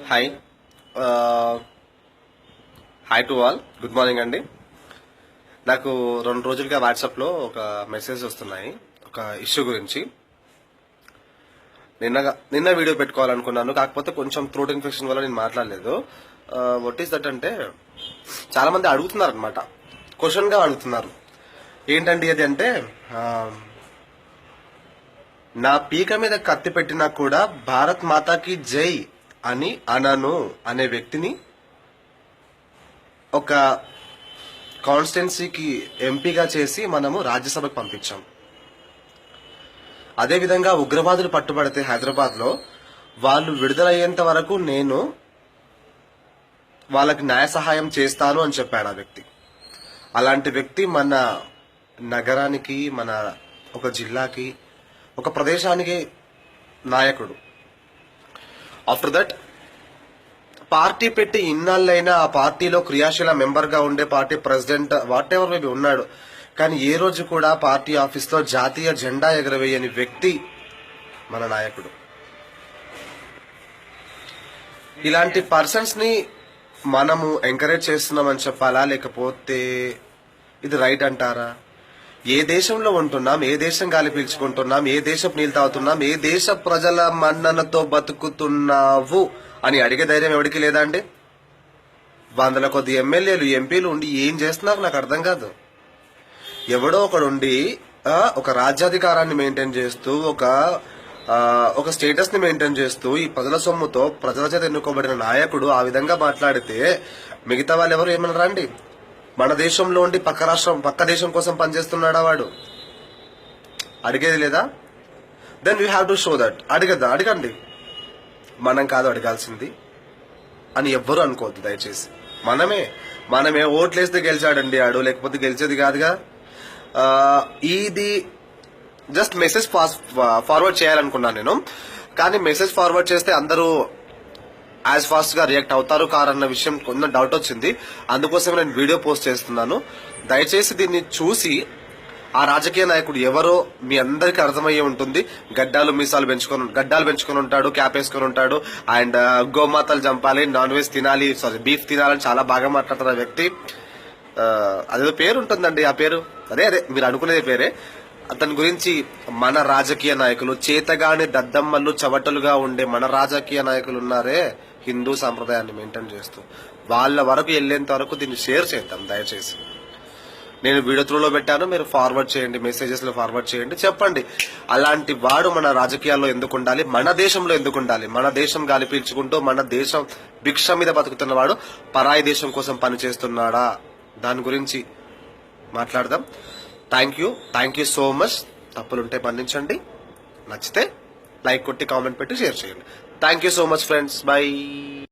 Hi hi to all, good morning అండి. నాకు 2 రోజులుగా వాట్సాప్లో ఒక మెసేజ్ వస్తున్నాయి ఒక ఇష్యూ గురించి. నిన్న వీడియో పెట్టుకోవాలనుకున్నాను, కాకపోతే కొంచెం థ్రోట్ ఇన్ఫెక్షన్ వల్ల నేను మాట్లాడలేదు. వాట్ ఈస్ దట్ అంటే, చాలా మంది అడుగుతున్నారు అనమాట, క్వశ్చన్ గా అడుగుతున్నారు. ఏంటండి అది అంటే, నా పీక మీద కత్తి పెట్టినా కూడా భారత్ మాతాకి జై అని అనను అనే వ్యక్తిని ఒక కాన్స్టిట్యున్సీకి ఎంపీగా చేసి మనము రాజ్యసభకు పంపించాం. అదేవిధంగా ఉగ్రవాదులు పట్టుబడితే హైదరాబాద్ లో వాళ్ళు విడుదలయ్యేంత వరకు నేను వాళ్ళకి న్యాయ సహాయం చేస్తాను అని చెప్పాడు ఆ వ్యక్తి. అలాంటి వ్యక్తి మన నగరానికి, మన ఒక జిల్లాకి, ఒక ప్రదేశానికి నాయకుడు. ఆఫ్టర్ దట్ పార్టీ పెట్టి ఇన్నాళ్ళైనా ఆ పార్టీలో క్రియాశీల మెంబర్ గా ఉండే, party president what ever maybe ఉన్నాడు, కానీ ఏ రోజు కూడా పార్టీ ఆఫీస్ లో జాతీయ జెండా ఎగరవేయని వ్యక్తి మన నాయకుడు. ఇలాంటి పర్సన్స్ ని మనము ఎంకరేజ్ చేస్తున్నామని చెప్పాలా, లేకపోతే ఇది రైట్ అంటారా? ఏ దేశంలో ఉంటున్నాం, ఏ దేశం గాలి పీల్చుకుంటున్నాం, ఏ దేశపు నీళ్ళు తాగుతున్నాం, ఏ దేశ ప్రజల మన్ననతో బతుకుతున్నావు అని అడిగే ధైర్యం ఎవరికి లేదా అండి? 100 కొద్ది ఎమ్మెల్యేలు, ఎంపీలు ఉండి ఏం చేస్తున్నారు నాకు అర్థం కాదు. ఎవడో ఒకడుండి ఒక రాజ్యాధికారాన్ని మెయింటైన్ చేస్తూ, ఒక స్టేటస్ ని మెయింటైన్ చేస్తూ, ఈ ప్రజల సొమ్ముతో ప్రజల చేత ఎన్నుకోబడిన నాయకుడు ఆ విధంగా మాట్లాడితే మిగతా వాళ్ళు ఎవరు ఏమన్నారా అండి? మన దేశంలో ఉండి పక్క దేశం కోసం పనిచేస్తున్నాడా వాడు? అడిగేది లేదా? Then we have to show that. అడగండి. మనం కాదు అడగాల్సింది అని ఎవ్వరూ అనుకోవద్దు దయచేసి. మనమే ఓట్లేస్తే గెలిచాడండి ఆడు, లేకపోతే గెలిచేది కాదుగా. ఇది జస్ట్ మెసేజ్ ఫార్వర్డ్ చేయాలనుకున్నాను నేను, కానీ మెసేజ్ ఫార్వర్డ్ చేస్తే అందరూ యాజ్ ఫాస్ట్ గా రియాక్ట్ అవుతారు కారన్న విషయం కొంచెం డౌట్ వచ్చింది. అందుకోసం నేను వీడియో పోస్ట్ చేస్తున్నాను. దయచేసి దీన్ని చూసి ఆ రాజకీయ నాయకుడు ఎవరో మీ అందరికీ అర్థమయ్యే ఉంటుంది. గడ్డాలు పెంచుకొని ఉంటాడు, క్యాప్ వేసుకొని ఉంటాడు, అండ్ గోమాతలు చంపాలి, నాన్ వెజ్ తినాలి, బీఫ్ తినాలని చాలా బాగా మాట్లాడతారు ఆ వ్యక్తి. అదేదో పేరు ఉంటుందండి, ఆ పేరు అదే మీరు అనుకునేది పేరే. అతని గురించి మన రాజకీయ నాయకులు, చేతగాని దద్దమ్మలు చవటలుగా ఉండే మన రాజకీయ నాయకులు ఉన్నారే, హిందూ సాంప్రదాయాన్ని మెయింటైన్ చేస్తూ, వాళ్ళ వరకు వెళ్లేంత వరకు దీన్ని షేర్ చేద్దాం దయచేసి. నేను వీడియో త్రూలో పెట్టాను, మీరు ఫార్వర్డ్ చేయండి, మెసేజెస్ లో ఫార్వర్డ్ చేయండి, చెప్పండి అలాంటి వాడు మన రాజకీయాల్లో ఎందుకు ఉండాలి, మన దేశంలో ఎందుకు ఉండాలి. మన దేశం గాలి పీల్చుకుంటూ, మన దేశం భిక్ష మీద బతుకుతున్నవాడు పరాయి దేశం కోసం పనిచేస్తున్నాడా, దాని గురించి మాట్లాడదాం. Thank you so much. తప్పులుంటే మన్నించండి, నచ్చితే లైక్ కొట్టి కామెంట్ పెట్టి షేర్ చేయండి. Thank you so much friends, by.